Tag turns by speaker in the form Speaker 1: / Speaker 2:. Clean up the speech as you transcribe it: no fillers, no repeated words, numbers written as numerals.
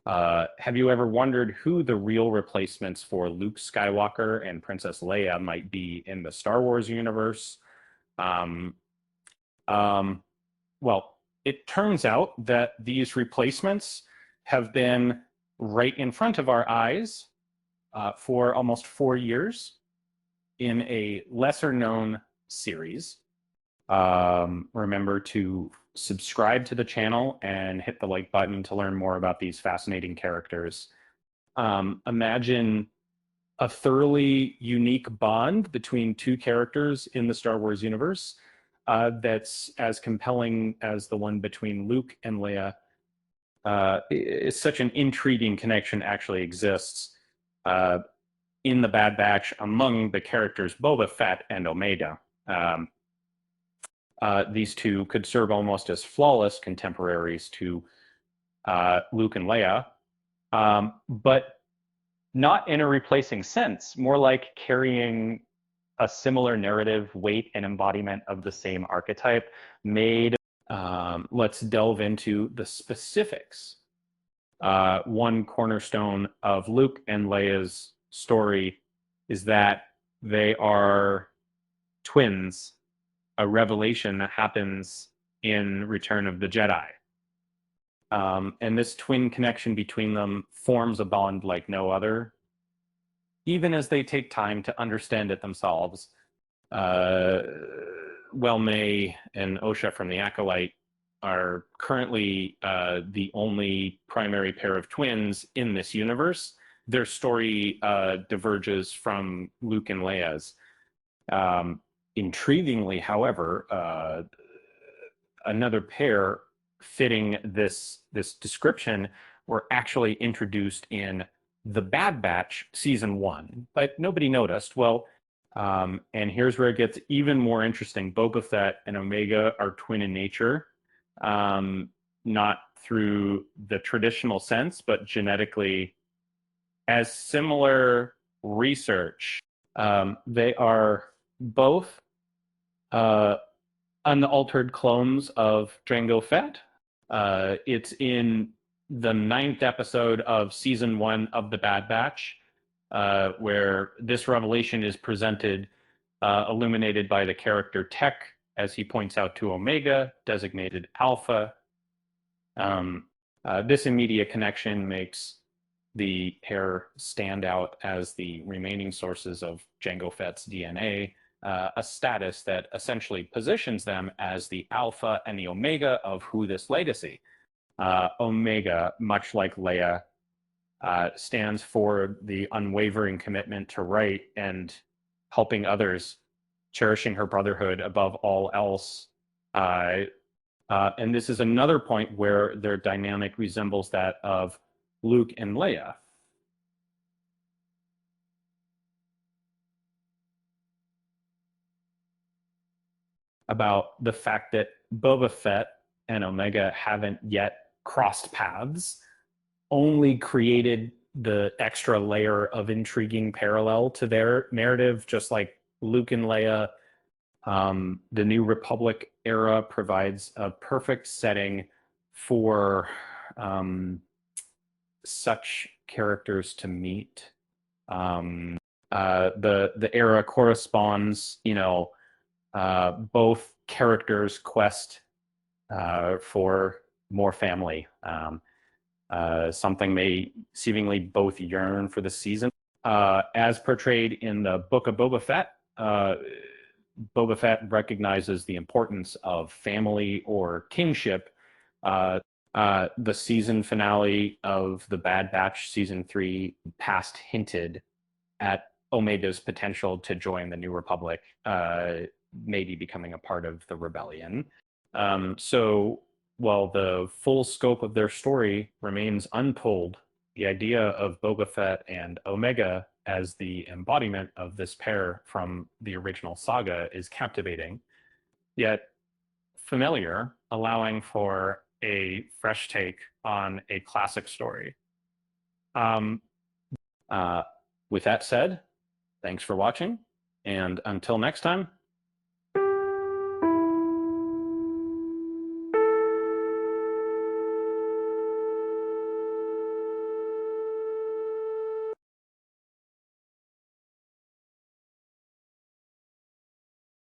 Speaker 1: Have you ever wondered who the real replacements for Luke Skywalker and Princess Leia might be in the Star Wars universe? Um, um, well, it turns out that these replacements have been right in front of our eyes for almost 4 years in a lesser known series. Remember to subscribe to the channel and hit the like button to learn more about these fascinating characters. Imagine a thoroughly unique bond between two characters in the Star Wars universe that's as compelling as the one between Luke and Leia. It's such an intriguing connection actually exists uh, in the Bad Batch among the characters Boba Fett and Omega. Um, these two could serve almost as flawless contemporaries to Luke and Leia, but not in a replacing sense, more like carrying a similar narrative, weight, and embodiment of the same archetype made. Let's delve into the specifics. One cornerstone of Luke and Leia's story is that they are twins, a revelation that happens in Return of the Jedi. And this twin connection between them forms a bond like no other, even as they take time to understand it themselves. Uh, May and Osha from the Acolyte are currently the only primary pair of twins in this universe. Their story diverges from Luke and Leia's. Intriguingly, however, another pair fitting this description were actually introduced in the Bad Batch season 1, but nobody noticed. Well, and here's where it gets even more interesting. Boba Fett and Omega are twin in nature, not through the traditional sense, but genetically. As similar research, they are both uh, unaltered clones of Jango Fett. It's in the 9th episode of season 1 of The Bad Batch, where this revelation is presented, illuminated by the character Tech, as he points out to Omega, designated Alpha. This immediate connection makes the pair stand out as the remaining sources of Jango Fett's DNA, a status that essentially positions them as the alpha and the omega of who this legacy. Omega, much like Leia, stands for the unwavering commitment to right and helping others, cherishing her brotherhood above all else. And this is another point where their dynamic resembles that of Luke and Leia. About the fact that Boba Fett and Omega haven't yet crossed paths only created the extra layer of intriguing parallel to their narrative, just like Luke and Leia. The New Republic era provides a perfect setting for such characters to meet. The era corresponds, both characters' quest for more family. Something they seemingly both yearn for the season. As portrayed in the Book of Boba Fett, Boba Fett recognizes the importance of family or kinship. The season finale of the Bad Batch season 3 past hinted at Omega's potential to join the New Republic, maybe becoming a part of the rebellion. So while the full scope of their story remains untold, the idea of Boba Fett and Omega as the embodiment of this pair from the original saga is captivating, yet familiar, allowing for a fresh take on a classic story. Um, with that said, thanks for watching, and until next time,